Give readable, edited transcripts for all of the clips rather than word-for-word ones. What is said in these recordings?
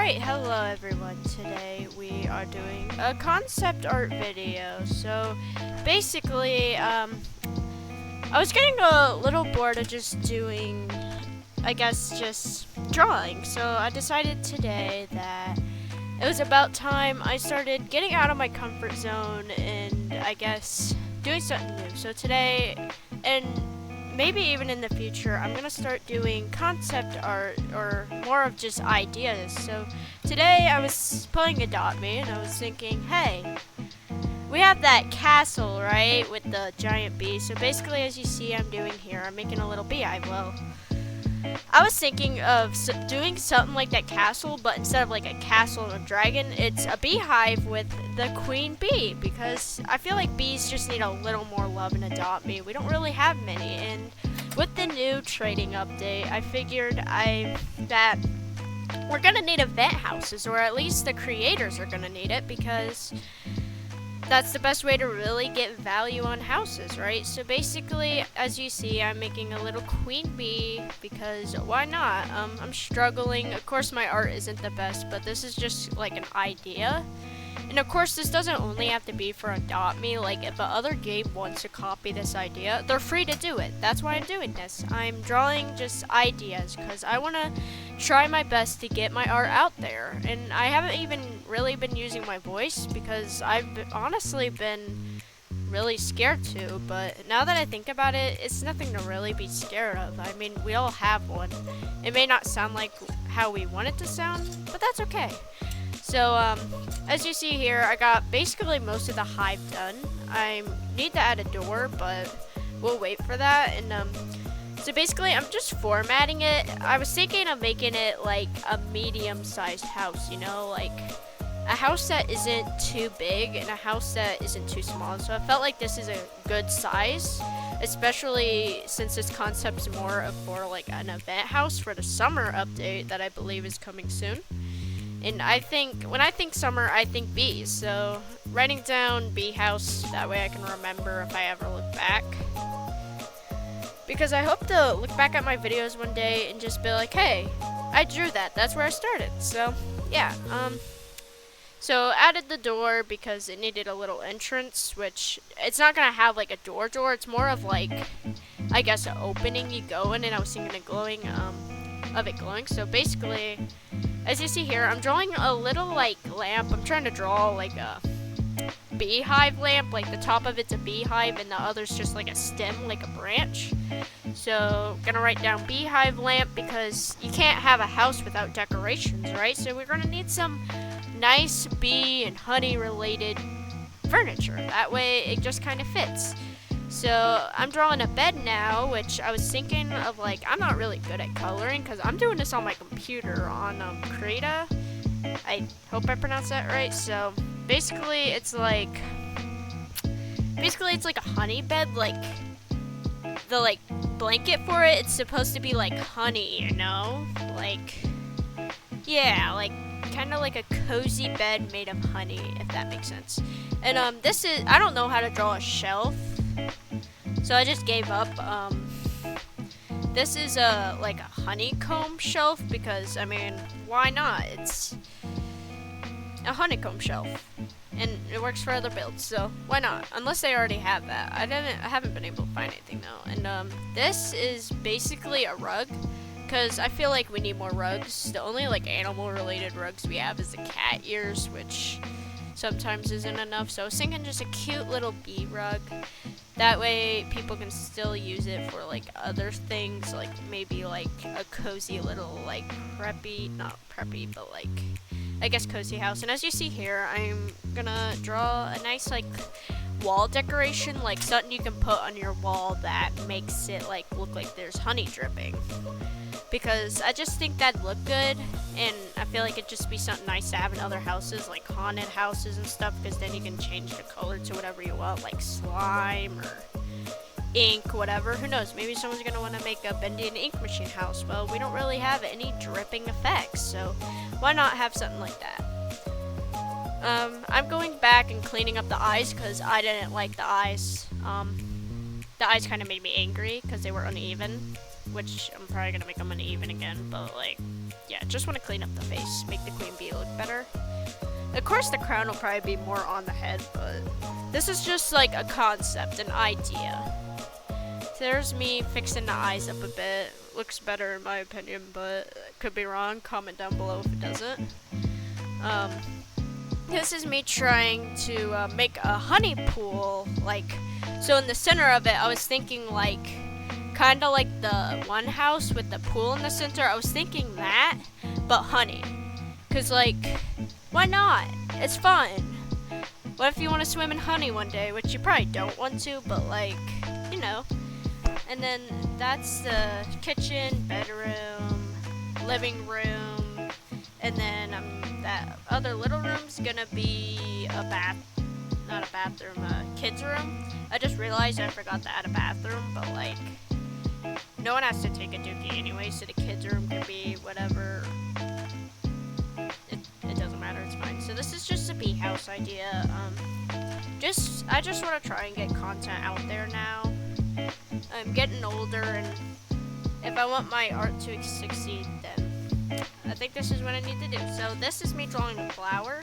Alright, hello everyone. Today we are doing a concept art video. So basically, I was getting a little bored of just doing, just drawing. So I decided today that it was about time I started getting out of my comfort zone and doing something new. So today, and maybe even in the future, I'm gonna start doing concept art or more of just ideas. So today I was playing Adopt Me and I was thinking, hey, we have that castle, right, with the giant bee. So basically, as you see I'm doing here, I'm making a little beehive. Well, I was thinking of doing something like that castle, but instead of like a castle and a dragon, it's a beehive with the queen bee, because I feel like bees just need a little more love in Adopt Me. We don't really have many, and with the new trading update, I figured that we're gonna need event houses, or at least the creators are gonna need it, because that's the best way to really get value on houses, right? So basically, as you see, I'm making a little queen bee because why not? I'm struggling. Of course, my art isn't the best, but this is just like an idea. And of course, this doesn't only have to be for Adopt Me. Like, if the other game wants to copy this idea, they're free to do it. That's why I'm doing this. I'm drawing just ideas because I want to try my best to get my art out there. And I haven't even really been using my voice because honestly been really scared to. But now that I think about it, it's nothing to really be scared of. I mean, we all have one. It may not sound like how we want it to sound, but that's okay. So, as you see here, I got basically most of the hive done. I need to add a door, but we'll wait for that. And, so basically, I'm just formatting it. I was thinking of making it like a medium-sized house, you know, like a house that isn't too big and a house that isn't too small. So I felt like this is a good size, especially since this concept's more for like an event house for the summer update that I believe is coming soon. And when I think summer, I think bees. So writing down bee house, that way I can remember if I ever look back. Because I hope to look back at my videos one day and just be like, hey, I drew that. That's where I started. So yeah. So added the door because it needed a little entrance, which it's not gonna have like a door. It's more of like, I guess, an opening you go in. And I was thinking of it glowing. So basically, as you see here, I'm drawing a little like lamp. I'm trying to draw like a beehive lamp, like the top of it's a beehive and the other's just like a stem, like a branch. So gonna write down beehive lamp because you can't have a house without decorations, right? So we're gonna need some nice bee and honey related furniture. That way it just kind of fits. So I'm drawing a bed now, which I was thinking of, like, I'm not really good at coloring because I'm doing this on my computer on Krita. I hope I pronounced that right. So basically it's like a honey bed, like the like blanket for it, it's supposed to be like honey, you know? Like, yeah, like kind of like a cozy bed made of honey, if that makes sense. And I don't know how to draw a shelf, so I just gave up. This is like a honeycomb shelf because, I mean, why not? It's a honeycomb shelf, and it works for other builds, so why not? Unless they already have that. I haven't been able to find anything though. And this is basically a rug, because I feel like we need more rugs. The only like animal related rugs we have is the cat ears, which sometimes isn't enough. So I was thinking just a cute little bee rug. That way people can still use it for like other things, like maybe like a cozy little like not preppy, but like I guess cozy house. And as you see here, I'm gonna draw a nice like wall decoration, like something you can put on your wall that makes it like look like there's honey dripping. Because I just think that'd look good, and I feel like it'd just be something nice to have in other houses, like haunted houses and stuff, because then you can change the color to whatever you want, like slime or ink, whatever. Who knows? Maybe someone's going to want to make a bendy and ink machine house. Well, we don't really have any dripping effects, so why not have something like that? I'm going back and cleaning up the eyes because I didn't like the eyes. The eyes kind of made me angry because they were uneven, which I'm probably going to make them uneven again, but like, yeah, just want to clean up the face, make the queen bee look better. Of course, the crown will probably be more on the head, but this is just like a concept, an idea. So there's me fixing the eyes up a bit. Looks better in my opinion, but could be wrong. Comment down below if it doesn't. This is me trying to make a honey pool, like, so in the center of it, I was thinking like, kind of like the one house with the pool in the center. I was thinking that, but honey. Cause like, why not? It's fun. What if you want to swim in honey one day, which you probably don't want to, but like, you know. And then that's the kitchen, bedroom, living room, and then that other little room's gonna be a not a bathroom, a kid's room. I just realized I forgot to add a bathroom, but like, no one has to take a dookie anyway, so the kids' room can be whatever. It doesn't matter, it's fine. So this is just a bee house idea. I just want to try and get content out there now. I'm getting older, and if I want my art to succeed, then I think this is what I need to do. So this is me drawing a flower,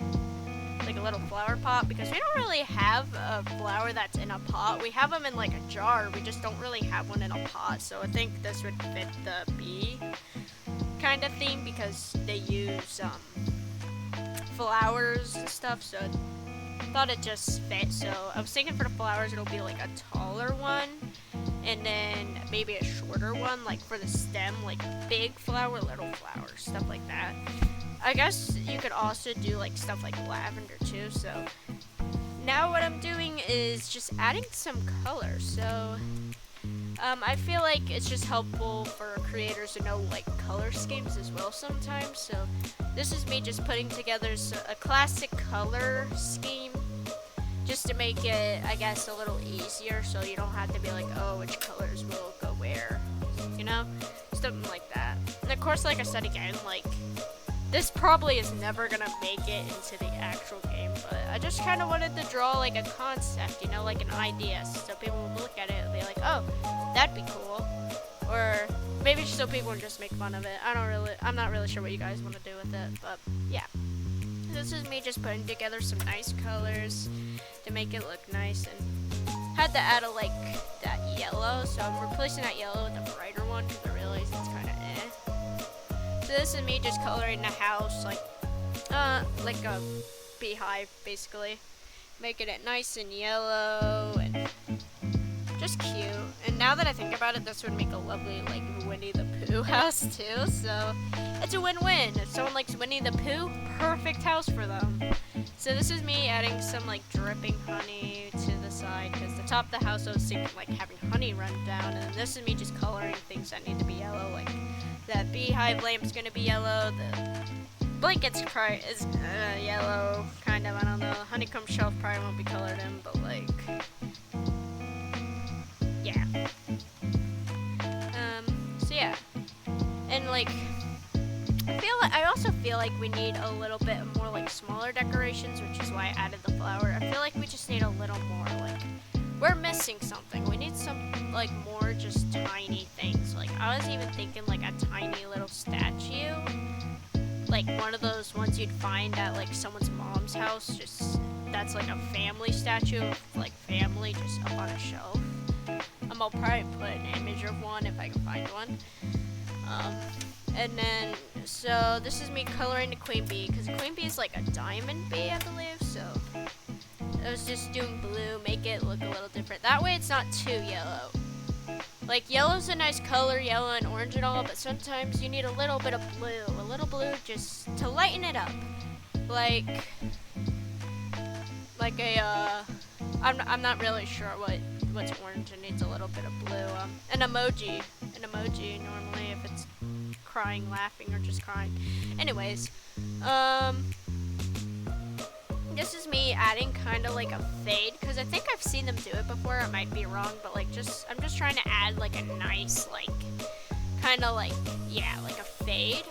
like a little flower pot, because we don't really have a flower that's in a pot. We have them in like a jar, we just don't really have one in a pot. So I think this would fit the bee kind of theme, because they use flowers and stuff, so I thought it just fit. So I was thinking for the flowers it'll be like a taller one, and then maybe a shorter one, like for the stem, like big flower, little flower, stuff like that. I guess you could also do like stuff like lavender too. So now what I'm doing is just adding some color. So I feel like it's just helpful for creators to know like color schemes as well sometimes. So this is me just putting together a classic color scheme, just to make it, I guess, a little easier, so you don't have to be like, oh, which colors will go where, you know, something like that. And of course, like I said again, like, this probably is never gonna make it into the actual game, but I just kind of wanted to draw like a concept, you know, like an idea, so people would look at it and be like, oh, that'd be cool. Or maybe so people would just make fun of it. I'm not really sure what you guys want to do with it, but yeah. This is me just putting together some nice colors to make it look nice, and had to add like that yellow, so I'm replacing that yellow with a brighter one because I realized it's kind of eh. So this is me just coloring the house like a beehive, basically, making it nice and yellow and just cute. And now that I think about it, this would make a lovely like Winnie the Pooh house too. So it's a win-win. If someone likes Winnie the Pooh, perfect house for them. So this is me adding some like dripping honey to the side, because the top of the house I was thinking like having honey run down, and this is me just coloring things that need to be yellow, like that beehive lamp's gonna be yellow, the blanket's is yellow, kind of, I don't know, honeycomb shelf probably won't be colored in, but like, yeah. So yeah, and like, I also feel like we need a little bit more like smaller decorations, which is why I added the flower. I feel like we just need a little more, like, we're missing something. We need some like more just tiny things. Like I was even thinking like a tiny little statue, like one of those ones you'd find at like someone's mom's house, just that's like a family statue of like family just up on a shelf. I'll probably put an image of one if I can find one. And then, so this is me coloring the queen bee, because the queen bee is like a diamond bee, I believe, so I was just doing blue, make it look a little different. That way it's not too yellow. Like, yellow's a nice color, yellow and orange and all, but sometimes you need a little bit of blue just to lighten it up. Like a, I'm not really sure what's orange and needs a little bit of blue. An emoji normally, if it's crying, laughing, or just crying. Anyways, this is me adding kind of like a fade, because I think I've seen them do it before. I might be wrong, but like I'm just trying to add like a nice, like, kind of like, yeah, like a fade,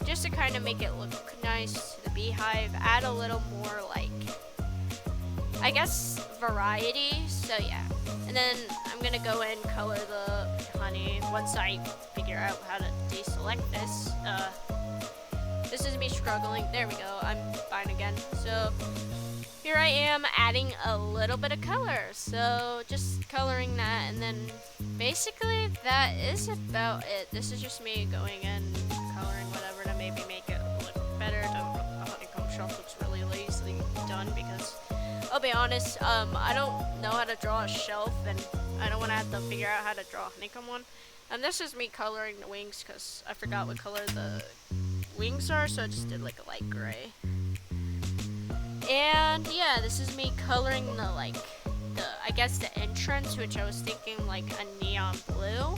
just to kind of make it look nice to the beehive. Add a little more like, I guess, variety. So yeah, and then I'm gonna go in and color the honey once I figure out how to deselect this. struggling. There we go. I'm fine again. So here I am adding a little bit of color. So just coloring that, and then basically that is about it. This is just me going in, coloring whatever to maybe make it look better. The honeycomb shelf looks really lazily done because I'll be honest, I don't know how to draw a shelf, and I don't want to have to figure out how to draw a honeycomb one. And this is me coloring the wings because I forgot what color the wings are, so I just did like a light gray. And yeah, this is me coloring I guess the entrance, which I was thinking like a neon blue,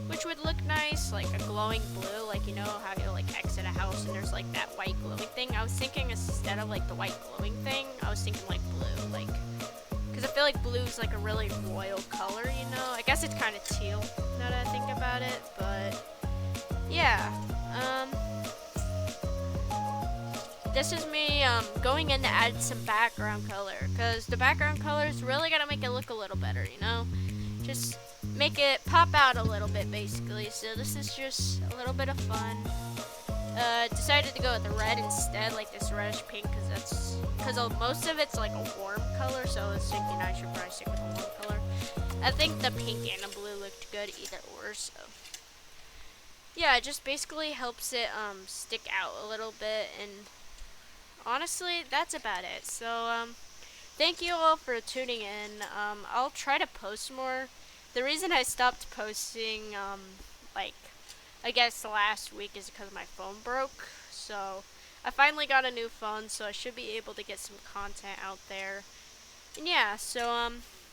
which would look nice, like a glowing blue, like you know how you like exit a house and there's like that white glowing thing. I was thinking instead of like the white glowing thing, I was thinking like blue, like, because I feel like blue is like a really royal color, you know? I guess it's kind of teal now that I think about it, but yeah. This is me going in to add some background color, because the background color is really gonna make it look a little better, you know? Just make it pop out a little bit, basically. So this is just a little bit of fun. Decided to go with the red instead, like this reddish pink, because most of it's like a warm color, so I was thinking I should probably stick with a warm color. I think the pink and the blue looked good either or, so yeah, it just basically helps it stick out a little bit, and honestly, that's about it. So thank you all for tuning in. I'll try to post more. The reason I stopped posting like I guess the last week is because my phone broke. So I finally got a new phone, so I should be able to get some content out there. And yeah, so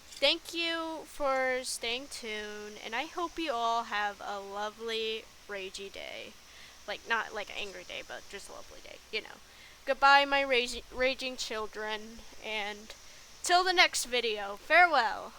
thank you for staying tuned, and I hope you all have a lovely ragey day. Like not like an angry day, but just a lovely day, you know. Goodbye, my raging children, and till the next video, farewell.